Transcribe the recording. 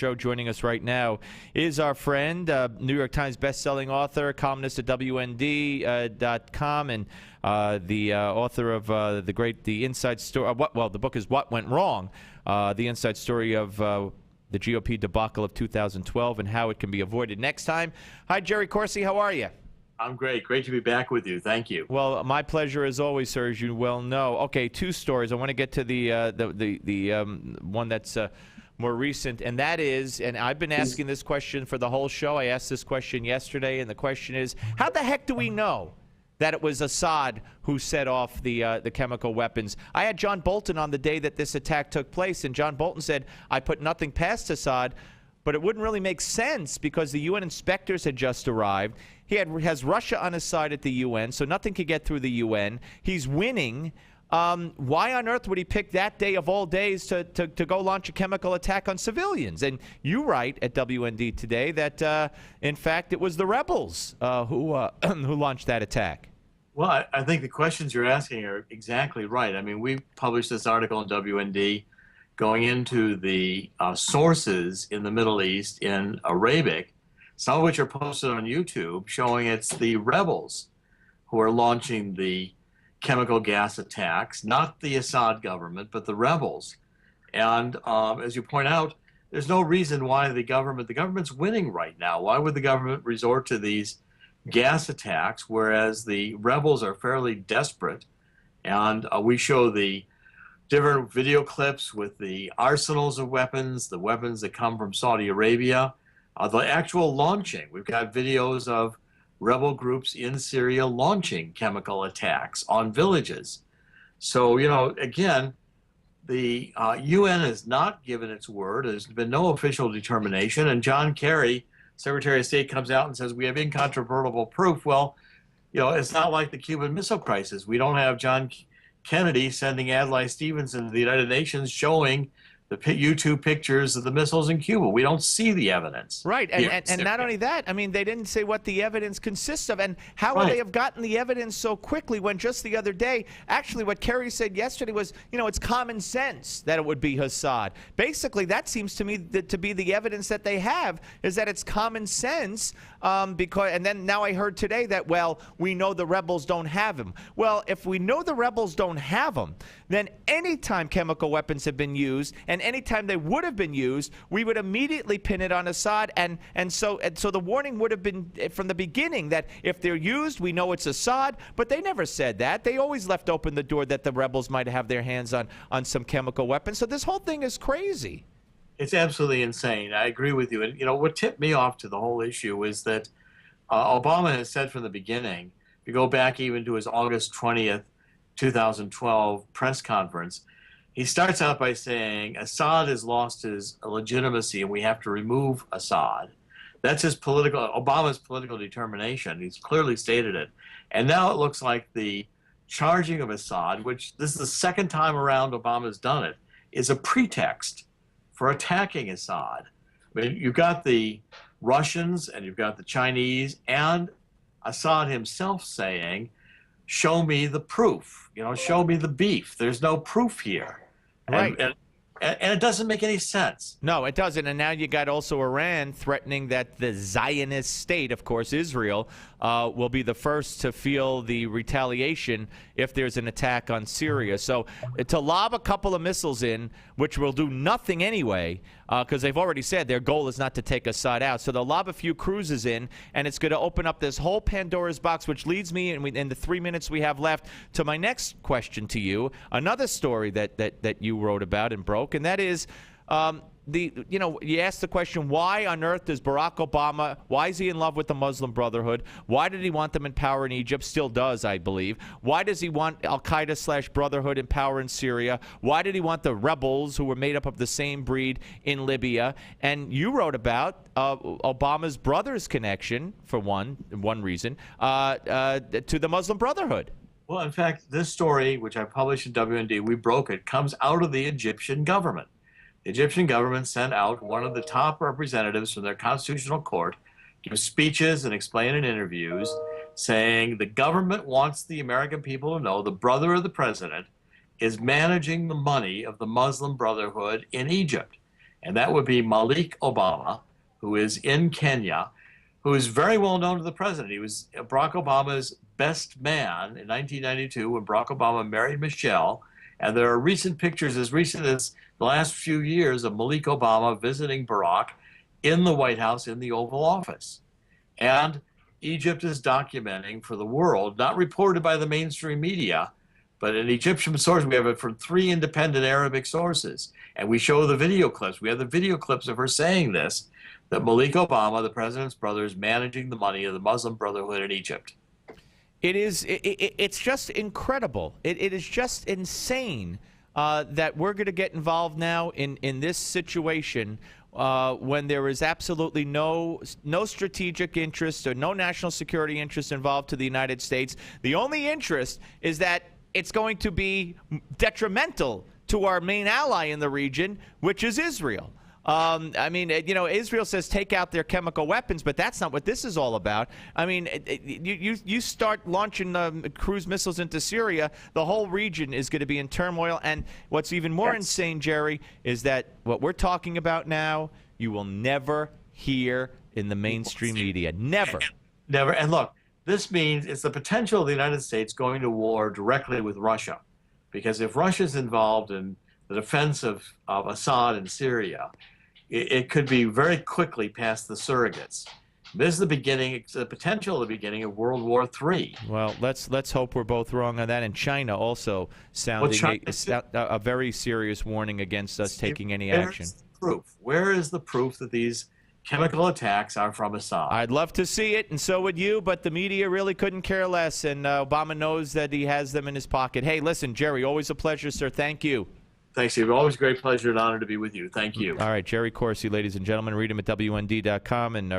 Show. Joining us right now is our friend, New York Times bestselling author, columnist at WND.com, and the author of the Inside Story. The book is What Went Wrong, the inside story of the GOP debacle of 2012 and how it can be avoided next time. Hi, Jerry Corsi. How are you? I'm great. Great to be back with you. Thank you. Well, my pleasure as always, sir, as you well know. Okay, two stories. I want to get to the one that's more recent, and that is, and I've been asking this question for the whole show. I asked this question yesterday, and the question is, how the heck do we know that it was Assad who set off the chemical weapons? I had John Bolton on the day that this attack took place, and John Bolton said, I put nothing past Assad, but it wouldn't really make sense because the UN inspectors had just arrived. He has Russia on his side at the UN, so nothing could get through the UN. He's winning. Why on earth would he pick that day of all days to go launch a chemical attack on civilians? And you write at WND today that, in fact, it was the rebels who launched that attack. Well, I think the questions you're asking are exactly right. I mean, we published this article in WND going into the sources in the Middle East in Arabic, some of which are posted on YouTube, showing it's the rebels who are launching the chemical gas attacks, not the Assad government, but the rebels. And as you point out, there's no reason why the government's winning right now. Why would the government resort to these gas attacks, whereas the rebels are fairly desperate? And we show the different video clips with the arsenals of weapons, the weapons that come from Saudi Arabia, the actual launching. We've got videos of rebel groups in Syria launching chemical attacks on villages. So, you know, again, the UN has not given its word. There's been no official determination. And John Kerry, Secretary of State, comes out and says, we have incontrovertible proof. Well, you know, it's not like the Cuban Missile Crisis. We don't have John Kennedy sending Adlai Stevenson to the United Nations showing the YouTube pictures of the missiles in Cuba. We don't see the evidence. Right, and not only that, I mean, they didn't say what the evidence consists of, and how would they have gotten the evidence so quickly when just the other day, actually what Kerry said yesterday was, you know, it's common sense that it would be Assad. Basically, that seems to me to be the evidence that they have, is that it's common sense, and then now I heard today that, well, we know the rebels don't have him. Well, if we know the rebels don't have him, then anytime chemical weapons have been used, and anytime they would have been used, we would immediately pin it on Assad. And so the warning would have been from the beginning that if they're used, we know it's Assad. But they never said that. They always left open the door that the rebels might have their hands on some chemical weapons. So this whole thing is crazy. It's absolutely insane. I agree with you. And, you know, what tipped me off to the whole issue is that Obama has said from the beginning, if you go back even to his August 20th, 2012 press conference, he starts out by saying Assad has lost his legitimacy and we have to remove Assad. That's Obama's political determination. He's clearly stated it. And now it looks like the charging of Assad, which this is the second time around Obama's done it, is a pretext for attacking Assad. I mean, you've got the Russians and you've got the Chinese and Assad himself saying, show me the proof, you know, show me the beef. There's no proof here. Right. And it doesn't make any sense. No, it doesn't. And now you got also Iran threatening that the Zionist state, of course, Israel, will be the first to feel the retaliation if there's an attack on Syria. So to lob a couple of missiles in, which will do nothing anyway, because they've already said their goal is not to take Assad out. So they'll lob a few cruises in, and it's going to open up this whole Pandora's box, which leads me, in the 3 minutes we have left, to my next question to you. Another story that you wrote about and broke, and that is you asked the question, why on earth does Barack Obama, why is he in love with the Muslim Brotherhood? Why did he want them in power in Egypt? Still does, I believe. Why does he want Al-Qaeda/Brotherhood in power in Syria? Why did he want the rebels who were made up of the same breed in Libya? And you wrote about Obama's brother's connection, for one reason, to the Muslim Brotherhood. Well, in fact, this story, which I published in WND, we broke it, comes out of the Egyptian government. The Egyptian government sent out one of the top representatives from their constitutional court, give speeches and explain in interviews, saying the government wants the American people to know the brother of the president is managing the money of the Muslim Brotherhood in Egypt. and that would be Malik Obama, who is in Kenya, who is very well known to the president. He was Barack Obama's best man in 1992 when Barack Obama married Michelle. And there are recent pictures, as recent as the last few years, of Malik Obama visiting Barack in the White House, in the Oval Office. And Egypt is documenting for the world, not reported by the mainstream media, but an Egyptian source. We have it from 3 independent Arabic sources. And we show the video clips. We have the video clips of her saying this, that Malik Obama, the president's brother, is managing the money of the Muslim Brotherhood in Egypt. It's just incredible. It is just insane that we're going to get involved now in this situation when there is absolutely no strategic interest or no national security interest involved to the United States. The only interest is that it's going to be detrimental to our main ally in the region, which is Israel. I mean, Israel says take out their chemical weapons, but that's not what this is all about. I mean, you start launching cruise missiles into Syria, the whole region is going to be in turmoil. And what's even more insane, Jerry, is that what we're talking about now, you will never hear in the mainstream media. Never. Never. And look, this means it's the potential of the United States going to war directly with Russia. Because if Russia's involved in the defense of Assad in Syria, it could be very quickly past the surrogates. This is the beginning, it's the potential of the beginning of World War III. Well, let's hope we're both wrong on that. And China also sounding a very serious warning against us taking any action. Where is the proof that these chemical attacks are from Assad? I'd love to see it, and so would you, but the media really couldn't care less, and Obama knows that he has them in his pocket. Hey, listen, Jerry, always a pleasure, sir. Thank you. Thanks, Steve. Always a great pleasure and honor to be with you. Thank you. All right, Jerry Corsi, ladies and gentlemen. Read him at WND.com and